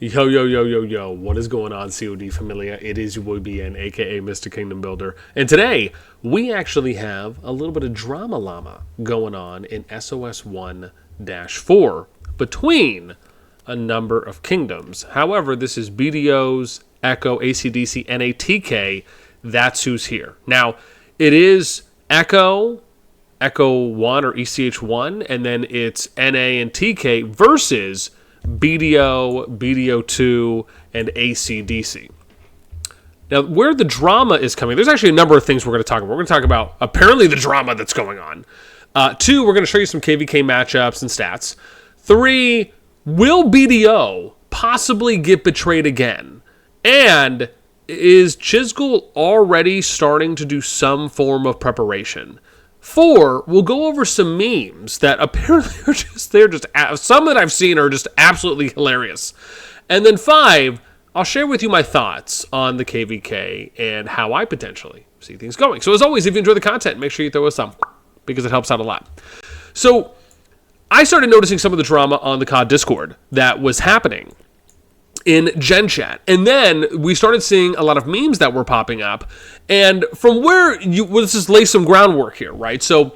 Yo, yo, yo, yo, yo. What is going on, COD Familia? It is your boy BN, aka Mr. Kingdom Builder. And today, we actually have a little bit of drama llama going on in SOS 1-4 between a number of kingdoms. However, this is BDOs, Echo, ACDC, NATK. That's who's here. Now, it is Echo 1 or ECH1, and then it's NA and TK versus BDO, BDO2, and ACDC. Now, where the drama is coming, there's actually a number of things we're going to talk about. We're going to talk about, apparently, the drama that's going on. 2, we're going to show you some KVK matchups and stats. 3, will BDO possibly get betrayed again? And is Chisgule already starting to do some form of preparation? 4, we'll go over some memes that apparently some that I've seen are just absolutely hilarious. And then 5, I'll share with you my thoughts on the KVK and how I potentially see things going. So as always, if you enjoy the content, make sure you throw us some because it helps out a lot. So I started noticing some of the drama on the COD Discord that was happening in Gen Chat. And then we started seeing a lot of memes that were popping up. And from where let's just lay some groundwork here, right? So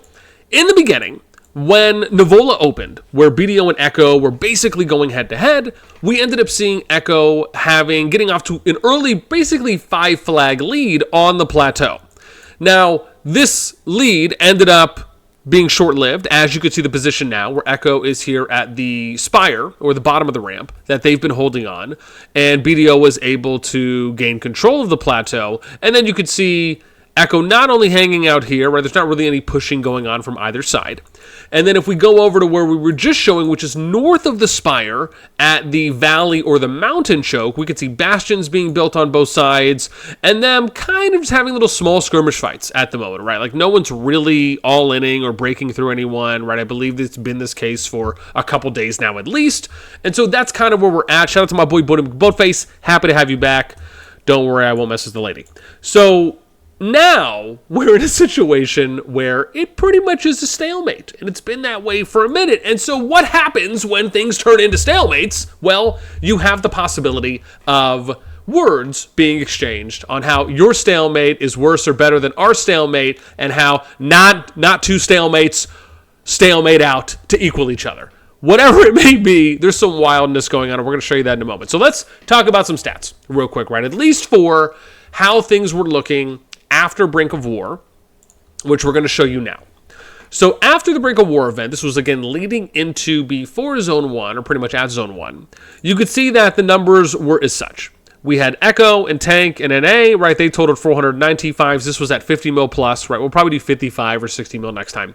in the beginning, when Nivola opened, where BDO and Echo were basically going head to head, we ended up seeing Echo getting off to an early, basically 5 flag lead on the plateau. Now, this lead ended up being short-lived, as you can see the position now, where Echo is here at the spire, or the bottom of the ramp, that they've been holding on, and BDO was able to gain control of the plateau, and then you could see Echo not only hanging out here, right, there's not really any pushing going on from either side. And then if we go over to where we were just showing, which is north of the spire at the valley or the mountain choke, we could see bastions being built on both sides and them kind of just having little small skirmish fights at the moment, right? Like no one's really all-inning or breaking through anyone, right? I believe it's been this case for a couple days now at least. And so that's kind of where we're at. Shout out to my boy Boatface. Happy to have you back. Don't worry, I won't mess with the lady. So now, we're in a situation where it pretty much is a stalemate, and it's been that way for a minute. And so what happens when things turn into stalemates? Well, you have the possibility of words being exchanged on how your stalemate is worse or better than our stalemate, and how not two stalemates stalemate out to equal each other. Whatever it may be, there's some wildness going on, and we're going to show you that in a moment. So let's talk about some stats real quick, right? At least for how things were looking after Brink of War, which we're going to show you now. So after the Brink of War event, this was again leading into before Zone 1, or pretty much at Zone 1, you could see that the numbers were as such. We had Echo and Tank and NA, right? They totaled 409 T5s. This was at 50 mil plus, right? We'll probably do 55 or 60 mil next time.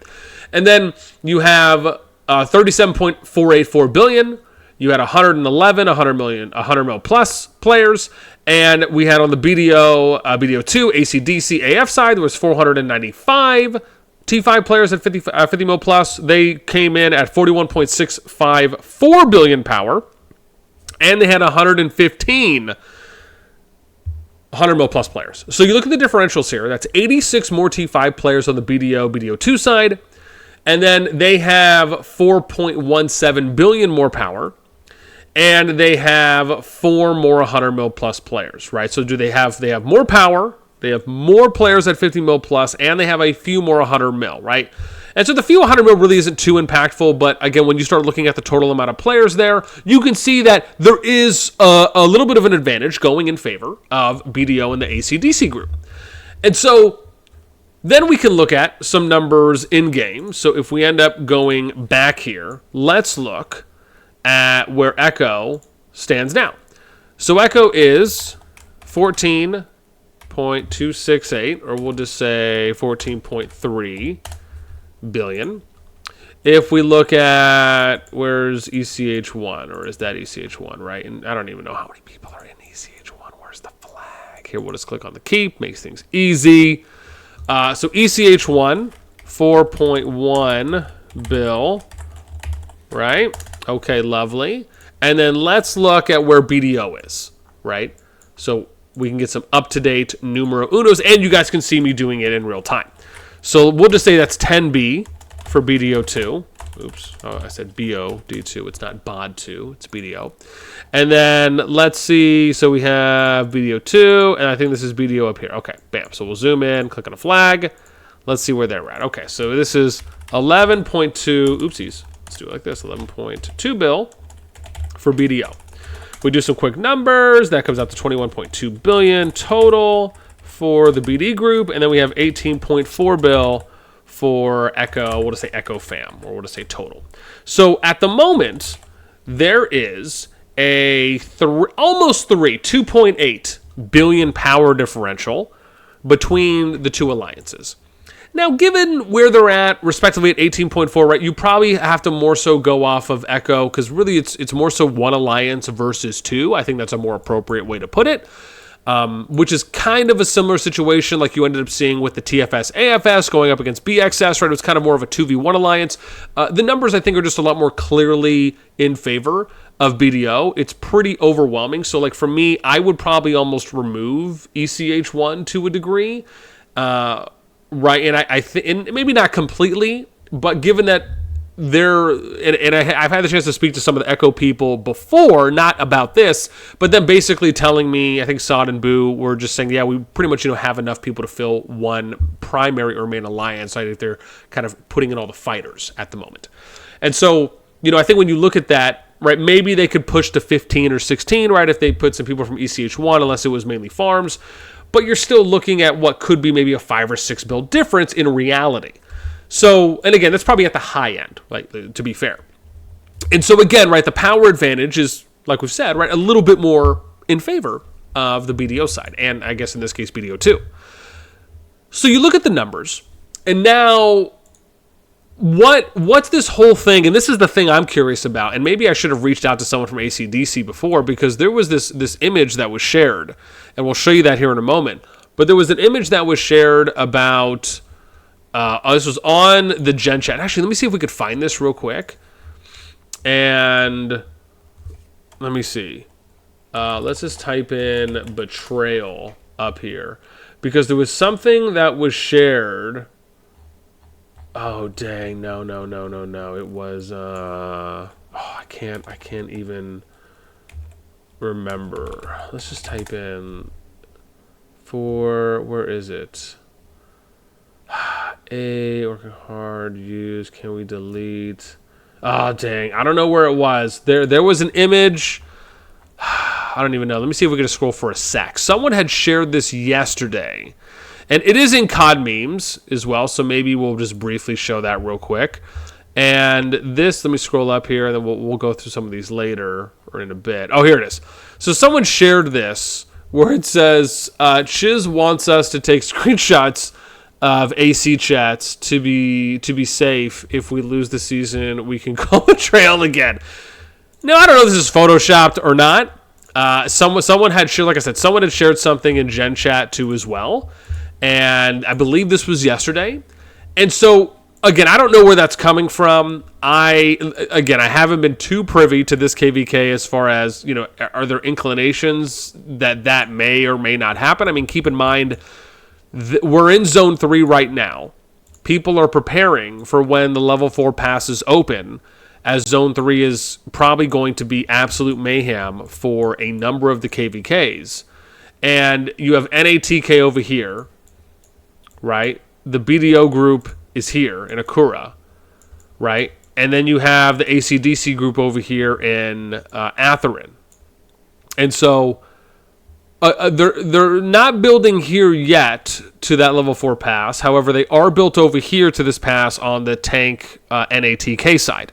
And then you have 37.484 billion. You had 111, 100 mil plus players. And we had on the BDO, BDO2, ACDC, AF side, there was 495 T5 players at 50 mil plus. They came in at 41.654 billion power. And they had 115 100 mil plus players. So you look at the differentials here. That's 86 more T5 players on the BDO, BDO2 side. And then they have 4.17 billion more power. And they have 4 more 100 mil plus players, right? So they have more power, they have more players at 50 mil plus, and they have a few more 100 mil, right? And so the few 100 mil really isn't too impactful, but again, when you start looking at the total amount of players there, you can see that there is a little bit of an advantage going in favor of BDO and the ACDC group. And so then we can look at some numbers in game. So if we end up going back here, let's look at where Echo stands now. So Echo is 14.268, or we'll just say 14.3 billion. If we look at, where's ECH1, or is that ECH1, right? And I don't even know how many people are in ECH1. Where's the flag? Here, we'll just click on the keep, makes things easy. So ECH1, 4.1 bill, right? Okay, lovely. And then let's look at where BDO is, right? So we can get some up-to-date numero unos, and you guys can see me doing it in real time. So we'll just say that's 10B for BDO2, Oops, I said BOD2. It's not BOD2. It's BDO. And then let's see. So we have BDO2, and I think this is BDO up here. Okay, bam. So we'll zoom in, click on a flag. Let's see where they're at. Okay, so this is 11.2. Oopsies. Let's do it like this. 11.2 bill for BDO. We do some quick numbers. That comes out to 21.2 billion total for the BD group, and then we have 18.4 bill for Echo. We'll just say Echo Fam, or we'll just say total. So at the moment, there is a almost 2.8 billion power differential between the two alliances. Now, given where they're at, respectively at 18.4, right, you probably have to more so go off of Echo, because really it's more so one alliance versus two. I think that's a more appropriate way to put it. Which is kind of a similar situation like you ended up seeing with the TFS AFS going up against BXS, right? It was kind of more of a 2v1 alliance. The numbers, I think, are just a lot more clearly in favor of BDO. It's pretty overwhelming. So, like, for me, I would probably almost remove ECH1 to a degree, right? And I think, and maybe not completely, but given that I've had the chance to speak to some of the Echo people before, not about this, but then basically telling me, I think Sod and Boo were just saying, yeah, we pretty much have enough people to fill one primary or main alliance. I think they're kind of putting in all the fighters at the moment. And so, I think when you look at that, right, maybe they could push to 15 or 16, right, if they put some people from ECH1, unless it was mainly farms. But you're still looking at what could be maybe a 5 or 6 build difference in reality. So, and again, that's probably at the high end, right, to be fair. And so again, right, the power advantage is, like we've said, right, a little bit more in favor of the BDO side, and I guess in this case, BDO2. So you look at the numbers, and now what's this whole thing, and this is the thing I'm curious about, and maybe I should have reached out to someone from AC/DC before, because there was this image that was shared, and we'll show you that here in a moment, but there was an image that was shared about... this was on the Gen Chat. Actually, let me see if we could find this real quick. And let me see. Let's just type in Betrayal up here. Because there was something that was shared. Oh, dang. No. It was... I can't even remember. Let's just type in... Where is it? Working hard, use, can we delete? Oh, dang. I don't know where it was. There was an image. I don't even know. Let me see if we can just scroll for a sec. Someone had shared this yesterday. And it is in COD memes as well, so maybe we'll just briefly show that real quick. And this, let me scroll up here, and then we'll go through some of these later or in a bit. Oh, here it is. So someone shared this where it says, Chiz wants us to take screenshots of AC chats to be safe. If we lose the season, we can call Betrayal again. Now, I don't know if this is photoshopped or not. Someone had shared, like I said, someone had shared something in Gen Chat too as well, and I believe this was yesterday. And so, again, I don't know where that's coming from. I haven't been too privy to this KVK as far as, are there inclinations that may or may not happen? I mean, keep in mind, we're in Zone 3 right now. People are preparing for when the Level 4 passes open, as Zone 3 is probably going to be absolute mayhem for a number of the KVKs. And you have NATK over here, right? The BDO group is here in Akura, right? And then you have the ACDC group over here in Atherin. And so... they're not building here yet to that level 4 pass. However, they are built over here to this pass on the tank NATK side.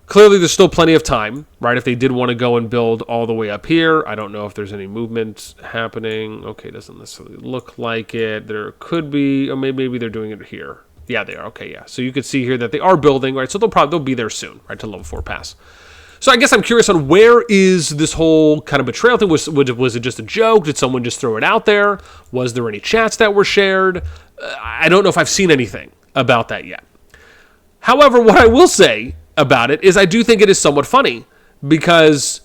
Clearly, there's still plenty of time, right? If they did want to go and build all the way up here. I don't know if there's any movement happening. Okay, doesn't necessarily look like it. There could be, or maybe they're doing it here. Yeah, they are. Okay, yeah. So you could see here that they are building, right? So they'll be there soon, right, to level 4 pass. So I guess I'm curious on where is this whole kind of betrayal thing? Was it just a joke? Did someone just throw it out there? Was there any chats that were shared? I don't know if I've seen anything about that yet. However, what I will say about it is I do think it is somewhat funny because,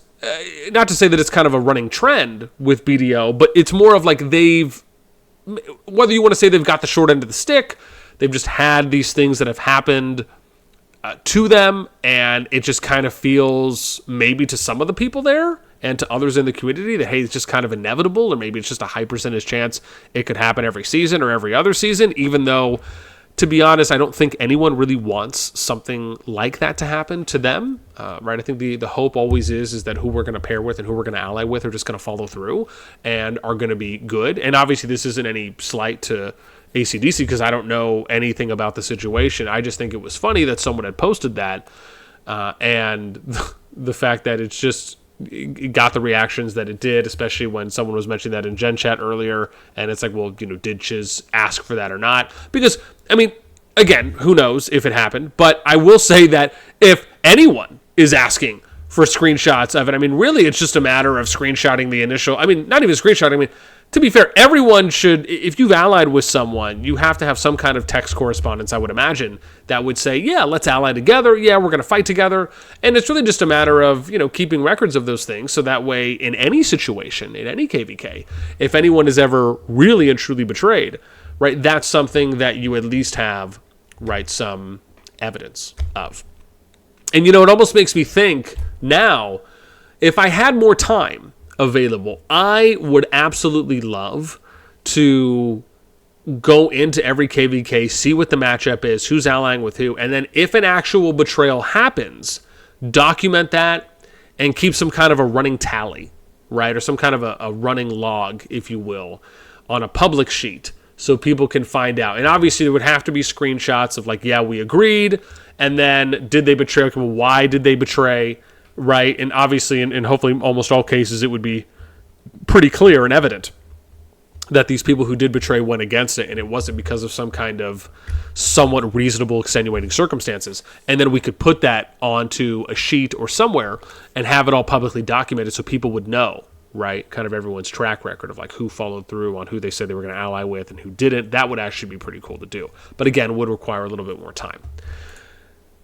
not to say that it's kind of a running trend with BDO, but it's more of like whether you want to say they've got the short end of the stick, they've just had these things that have happened to them, and it just kind of feels, maybe to some of the people there and to others in the community, that, hey, it's just kind of inevitable, or maybe it's just a high percentage chance it could happen every season or every other season, even though, to be honest, I don't think anyone really wants something like that to happen to them, right? I think the hope always is that who we're going to pair with and who we're going to ally with are just going to follow through and are going to be good. And obviously this isn't any slight to AC/DC, because I don't know anything about the situation. I just think it was funny that someone had posted that, and the fact that it got the reactions that it did, especially when someone was mentioning that in Gen Chat earlier, and it's like, well, did Chiz ask for that or not? Because, I mean, again, who knows if it happened, but I will say that if anyone is asking for screenshots of it, I mean, really, it's just a matter of screenshotting the initial, I mean, not even screenshotting, I mean, to be fair, everyone should, if you've allied with someone, you have to have some kind of text correspondence, I would imagine, that would say, yeah, let's ally together. Yeah, we're going to fight together. And it's really just a matter of, keeping records of those things. So that way, in any situation, in any KVK, if anyone is ever really and truly betrayed, right, that's something that you at least have, right, some evidence of. And, it almost makes me think now, if I had more time available, I would absolutely love to go into every KVK, see what the matchup is, who's allying with who, and then if an actual betrayal happens, document that and keep some kind of a running tally, right? Or some kind of a running log, if you will, on a public sheet so people can find out. And obviously there would have to be screenshots of like, yeah, we agreed, and then did they betray? Okay, well, why did they betray? Right, and obviously, in hopefully almost all cases, it would be pretty clear and evident that these people who did betray went against it, and it wasn't because of some kind of somewhat reasonable extenuating circumstances. And then we could put that onto a sheet or somewhere and have it all publicly documented so people would know, right, kind of everyone's track record of like who followed through on who they said they were going to ally with and who didn't. That would actually be pretty cool to do. But again, would require a little bit more time.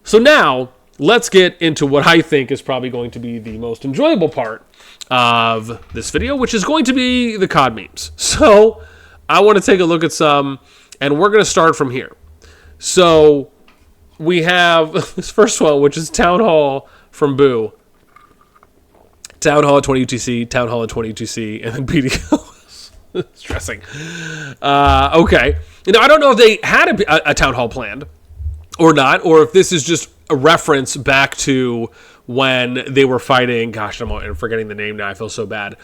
So now, let's get into what I think is probably going to be the most enjoyable part of this video, which is going to be the COD memes. So I want to take a look at some, and we're going to start from here. So we have this first one, which is Town Hall from Boo. Town Hall at 20 UTC, Town Hall at 20 UTC, and then BDO. Stressing. Okay. I don't know if they had a Town Hall planned or not, or if this is just a reference back to when they were fighting, gosh, I'm forgetting the name now, I feel so bad,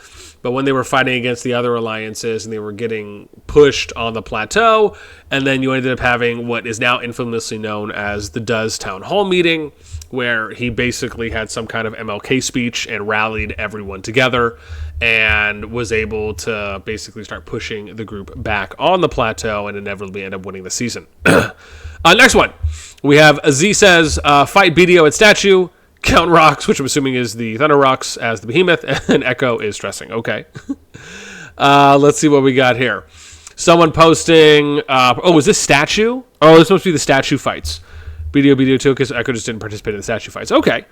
but when they were fighting against the other alliances and they were getting pushed on the plateau, and then you ended up having what is now infamously known as the Does Town Hall meeting, where he basically had some kind of MLK speech and rallied everyone together and was able to basically start pushing the group back on the plateau and inevitably end up winning the season. Next one, we have Z says, fight BDO at statue, Count Rocks, which I'm assuming is the Thunder Rocks as the Behemoth, and Echo is stressing. Okay. Let's see what we got here. Someone posting, is this statue? Oh, this must be the statue fights. BDO 2, because Echo just didn't participate in the statue fights. Okay.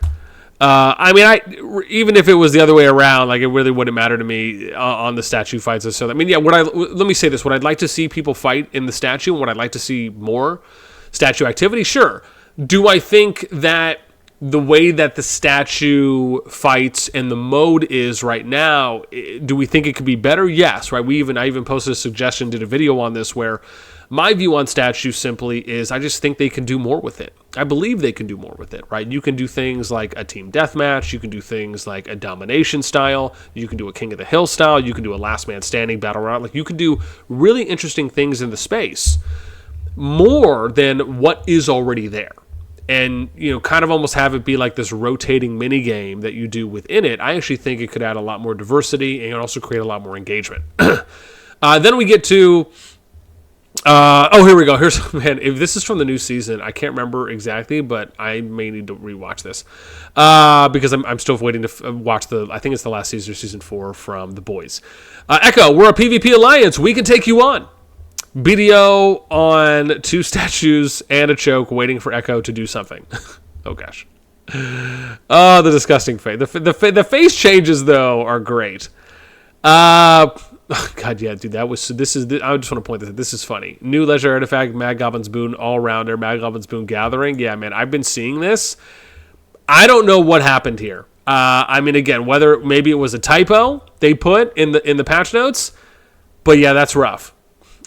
Even if it was the other way around, like it really wouldn't matter to me on the statue fights. So, let me say this. Would I like to see people fight in the statue? And would I like to see more statue activity? Sure. Do I think that the way that the statue fights and the mode is right now, do we think it could be better? Yes, right? I even posted a suggestion, did a video on this where my view on statue simply is I just think they can do more with it. I believe they can do more with it, right? You can do things like a team deathmatch. You can do things like a domination style. You can do a King of the Hill style. You can do a last man standing battle royale. Like, you can do really interesting things in the space more than what is already there. And, kind of almost have it be like this rotating mini game that you do within it. I actually think it could add a lot more diversity and also create a lot more engagement. Then we get to... here we go. Man, if this is from the new season, I can't remember exactly, but I may need to rewatch this because I'm still waiting to watch I think it's the last season, season 4 from The Boys. Echo, we're a PvP alliance. We can take you on. BDO on 2 statues and a choke, waiting for Echo to do something. Oh gosh. Oh, the disgusting face. The face changes though are great. God, yeah, dude, I just want to point this out. This is funny. New legendary artifact, Mad Goblin's Boon All-Rounder, Mad Goblin's Boon Gathering. Yeah, man, I've been seeing this. I don't know what happened here. I mean, again, whether maybe it was a typo they put in the patch notes, but yeah, that's rough.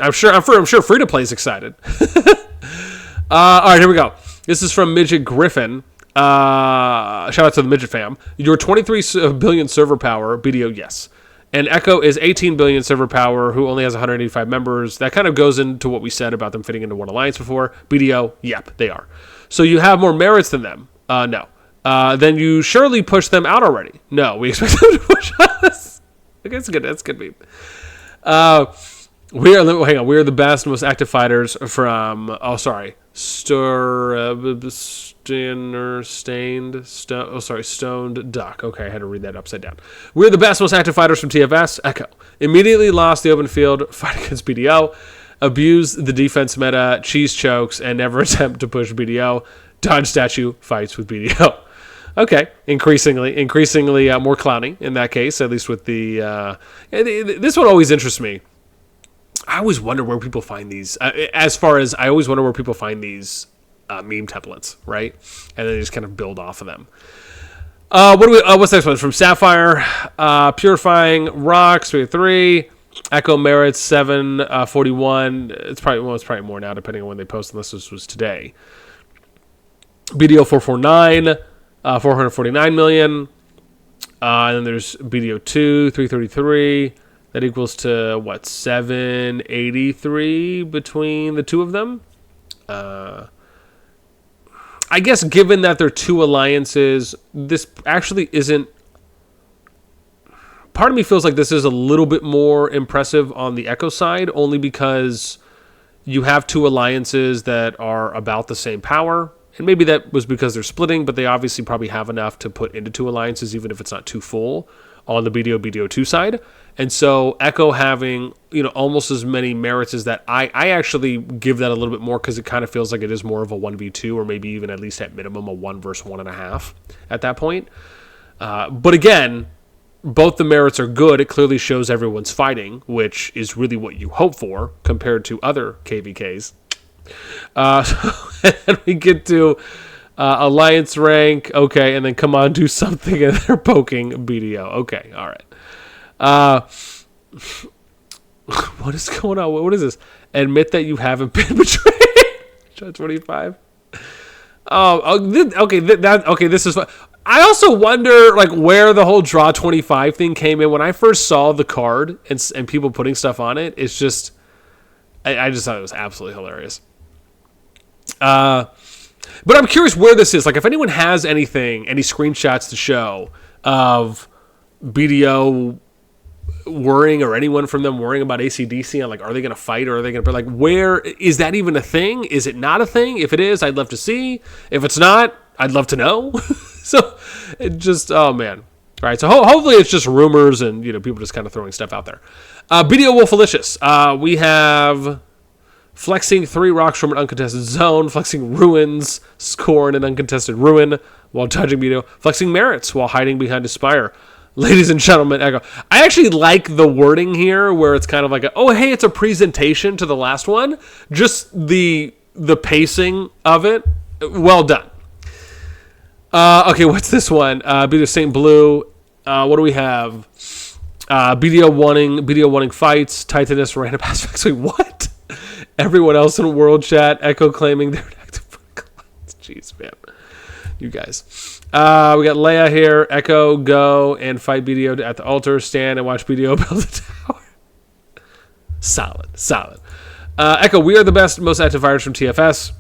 I'm sure free to play is excited. All right, here we go. This is from Midget Griffin. Shout out to the Midget fam. Your 23 billion server power, BDO, yes. And Echo is 18 billion server power, who only has 185 members. That kind of goes into what we said about them fitting into one alliance before. BDO, yep, they are. So you have more merits than them. No. Then you surely push them out already. No, we expect them to push us. Okay, that's good. That's good. We are the best, most active fighters from. Oh, sorry, Stoned Duck. Okay, I had to read that upside down. We're the best, most active fighters from TFS. Echo immediately lost the open field fight against BDO, abuse the defense meta, cheese chokes, and never attempt to push BDO. Dodge statue fights with BDO. Okay, increasingly more clowny in that case, at least with the... this one always interests me. I always wonder where people find these. I always wonder where people find these meme templates, right? And then they just kind of build off of them. What's the next one? From Sapphire, Purifying Rocks, 3, Echo Merits, 741. It's probably more now, depending on when they post, unless this was today. BDO 449. 449 million. And then there's BDO 2, 333. That equals to, 783 between the two of them? I guess given that they're two alliances, this actually isn't... Part of me feels like this is a little bit more impressive on the Echo side, only because you have two alliances that are about the same power. And maybe that was because they're splitting, but they obviously probably have enough to put into two alliances, even if it's not too full, on the BDO2 side. And so Echo having, almost as many merits as that, I actually give that a little bit more because it kind of feels like it is more of a 1v2, or maybe even at least at minimum a 1 versus 1.5 at that point. But again, both the merits are good. It clearly shows everyone's fighting, which is really what you hope for compared to other KVKs. And we get to alliance rank, okay, and then come on, do something, and they're poking BDO. Okay, all right. What is going on? What is this? Admit that you haven't been betrayed. Shot 25. Okay, this is fun. I also wonder, where the whole draw 25 thing came in. When I first saw the card and people putting stuff on it, it's just, I just thought it was absolutely hilarious. But I'm curious where this is. If anyone has any screenshots to show of BDO worrying, or anyone from them worrying about ACDC on, are they going to fight, or are they going to, where is that even a thing? Is it not a thing? If it is, I'd love to see. If it's not, I'd love to know. So it just, oh man. All right. So hopefully it's just rumors and, people just kind of throwing stuff out there. BDO Wolfalicious. We have flexing 3 rocks from an uncontested zone, flexing ruins, scoring an uncontested ruin while dodging BDO, flexing merits while hiding behind a spire. Ladies and gentlemen, Echo. I actually like the wording here where it's kind of like, it's a presentation to the last one. Just the pacing of it. Well done. Okay, what's this one? BDO St. Blue. What do we have? BDO wanting fights. Titanus, random aspects. Wait, what? Everyone else in world chat, Echo claiming they're active for clans. Jeez, man. You guys. We got Leia here. Echo, go and fight BDO at the altar. Stand and watch BDO build a tower. Solid. Echo, we are the best, most active fighters from TFS.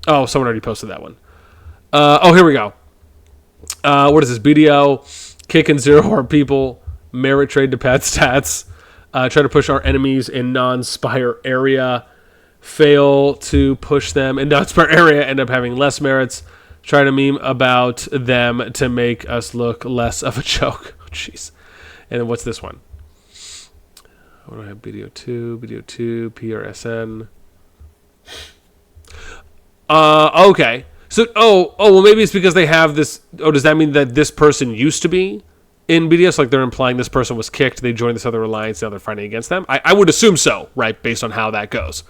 Oh, someone already posted that one. Here we go. What is this? BDO, kicking 0 hard people, merit trade to pad stats, try to push our enemies in non-spire area, fail to push them in non-spire area, end up having less merits, try to meme about them to make us look less of a joke. Oh, jeez. And then what's this one? What do I have? BDO2, PRSN. Okay. So, well, maybe it's because they have this. Oh, does that mean that this person used to be in BDS? Like they're implying this person was kicked, they joined this other alliance, now they're fighting against them? I would assume so, right, based on how that goes.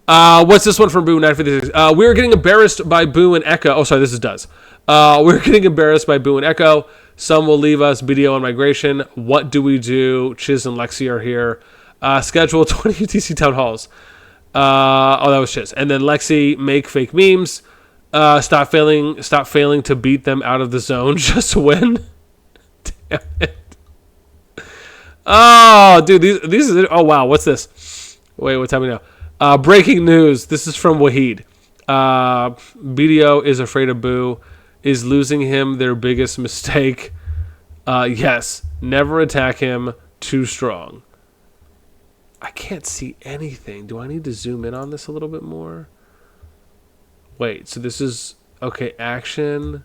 What's this one from Boo 956? We're getting embarrassed by Boo and Echo. Oh, sorry, this is Does. We're getting embarrassed by Boo and Echo. Some will leave us. BDO on migration. What do we do? Chiz and Lexi are here. Schedule 20 UTC town halls. That was Chiz. And then Lexi, make fake memes. Stop failing to beat them out of the zone. Just win. Damn it. Oh, dude, these are... Oh, wow, what's this? Wait, what's happening now? Breaking news. This is from Wahid. BDO is afraid of Boo. Is losing him their biggest mistake? Yes. Never attack him. Too strong. I can't see anything. Do I need to zoom in on this a little bit more? Wait, so this is... Okay, action.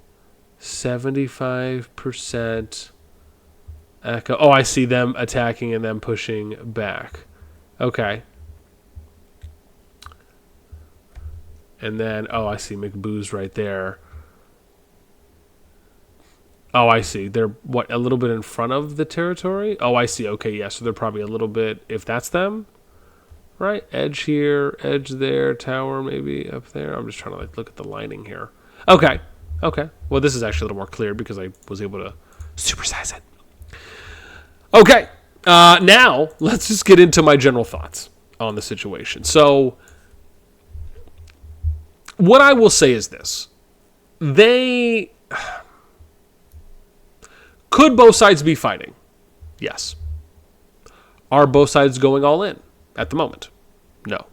75%. Echo. Oh, I see them attacking and them pushing back. Okay. And then, oh, I see McBoo's right there. Oh, I see. They're, what, a little bit in front of the territory? Oh, I see. Okay, yeah, so they're probably a little bit, if that's them, right? Edge here, edge there, tower maybe up there. I'm just trying to, like, look at the lining here. Okay, okay. Well, this is actually a little more clear because I was able to supersize it. Okay, now let's just get into my general thoughts on the situation. So, what I will say is this. Could both sides be fighting? Yes. Are both sides going all in at the moment? No.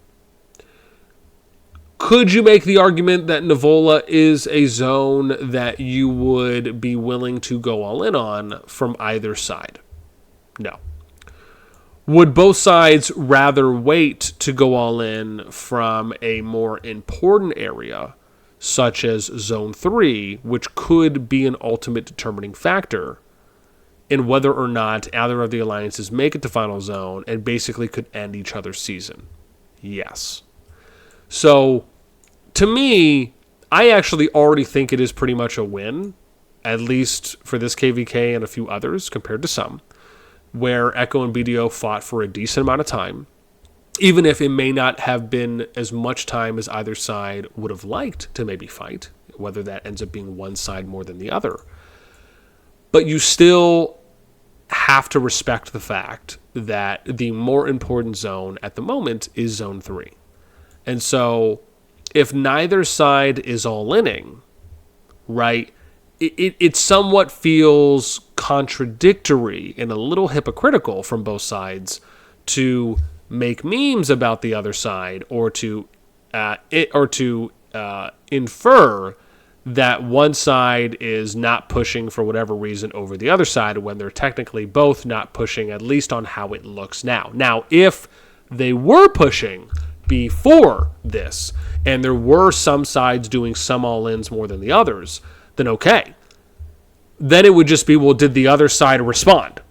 Could you make the argument that Nivola is a zone that you would be willing to go all in on from either side? No. Would both sides rather wait to go all in from a more important area, such as Zone 3, which could be an ultimate determining factor in whether or not either of the alliances make it to Final Zone and basically could end each other's season? Yes. So, to me, I actually already think it is pretty much a win, at least for this KVK and a few others compared to some, where Echo and BDO fought for a decent amount of time, even if it may not have been as much time as either side would have liked to maybe fight, whether that ends up being one side more than the other. But you still have to respect the fact that the more important zone at the moment is Zone 3. And so, if neither side is all-inning, right, it somewhat feels contradictory and a little hypocritical from both sides to make memes about the other side or to infer that one side is not pushing for whatever reason over the other side when they're technically both not pushing, at least on how it looks now. Now, if they were pushing before this and there were some sides doing some all-ins more than the others, then okay. Then it would just be, well, did the other side respond?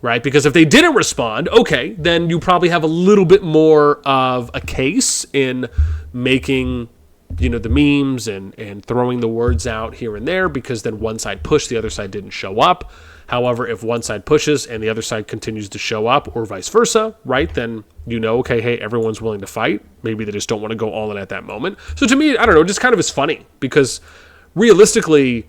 Right? Because if they didn't respond, okay, then you probably have a little bit more of a case in making, you know, the memes and throwing the words out here and there, because then one side pushed, the other side didn't show up. However, if one side pushes and the other side continues to show up, or vice versa, right, then you know, okay, hey, everyone's willing to fight. Maybe they just don't want to go all in at that moment. So to me, I don't know, it just kind of is funny, because realistically,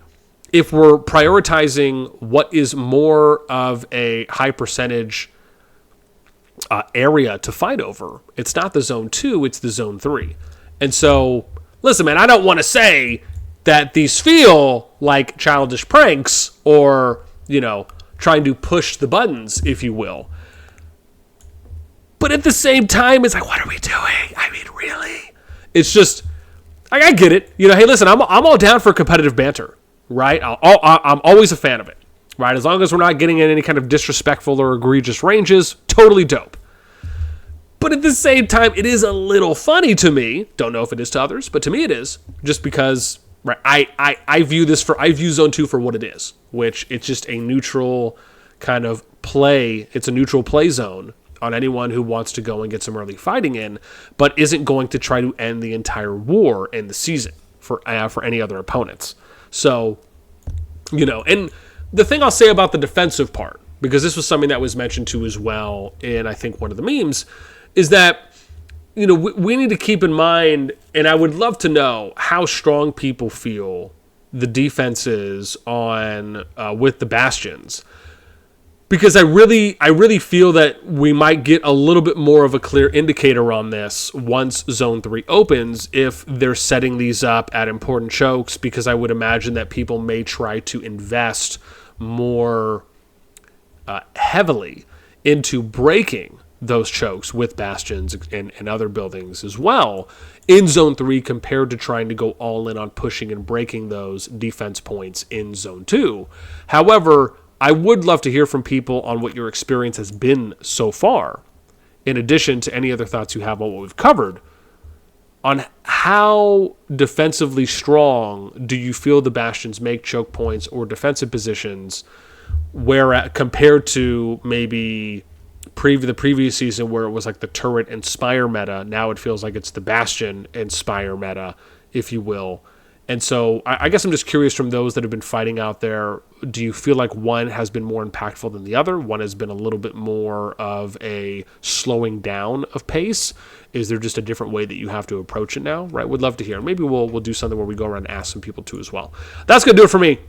if we're prioritizing what is more of a high percentage area to fight over, it's not the Zone 2, it's the Zone 3. And so, listen, man, I don't want to say that these feel like childish pranks or, you know, trying to push the buttons, if you will. But at the same time, it's like, what are we doing? I mean, really? It's just, I get it. You know, hey, listen, I'm all down for competitive banter, right? I'm always a fan of it, right? As long as we're not getting in any kind of disrespectful or egregious ranges, totally dope. But at the same time, it is a little funny to me. Don't know if it is to others, but to me it is. Just because, right, I view Zone 2 for what it is, which it's just a neutral kind of play. It's a neutral play zone on anyone who wants to go and get some early fighting in, but isn't going to try to end the entire war in the season for any other opponents. So, you know, and the thing I'll say about the defensive part, because this was something that was mentioned too as well in, I think, one of the memes, is that, you know, we need to keep in mind, and I would love to know how strong people feel the defense is on with the bastions. Because I really feel that we might get a little bit more of a clear indicator on this once Zone 3 opens, if they're setting these up at important chokes, because I would imagine that people may try to invest more heavily into breaking those chokes with bastions and other buildings as well in Zone 3, compared to trying to go all in on pushing and breaking those defense points in Zone 2. However, I would love to hear from people on what your experience has been so far, in addition to any other thoughts you have on what we've covered, on how defensively strong do you feel the bastions make choke points or defensive positions, where compared to maybe the previous season where it was like the turret and spire meta. Now it feels like it's the bastion and spire meta, if you will. And so I guess I'm just curious, from those that have been fighting out there, do you feel like one has been more impactful than the other? One has been a little bit more of a slowing down of pace? Is there just a different way that you have to approach it now? Right? Would love to hear. Maybe we'll do something where we go around and ask some people too as well. That's going to do it for me.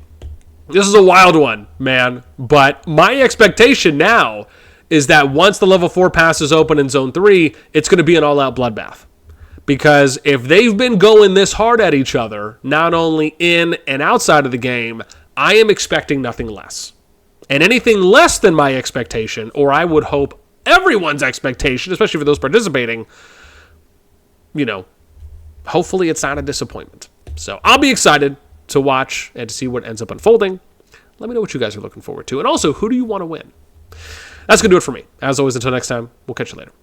This is a wild one, man. But my expectation now is that once the level 4 pass is open in Zone 3, it's going to be an all-out bloodbath. Because if they've been going this hard at each other, not only in and outside of the game, I am expecting nothing less. And anything less than my expectation, or I would hope everyone's expectation, especially for those participating, you know, hopefully it's not a disappointment. So I'll be excited to watch and to see what ends up unfolding. Let me know what you guys are looking forward to. And also, who do you want to win? That's going to do it for me. As always, until next time, we'll catch you later.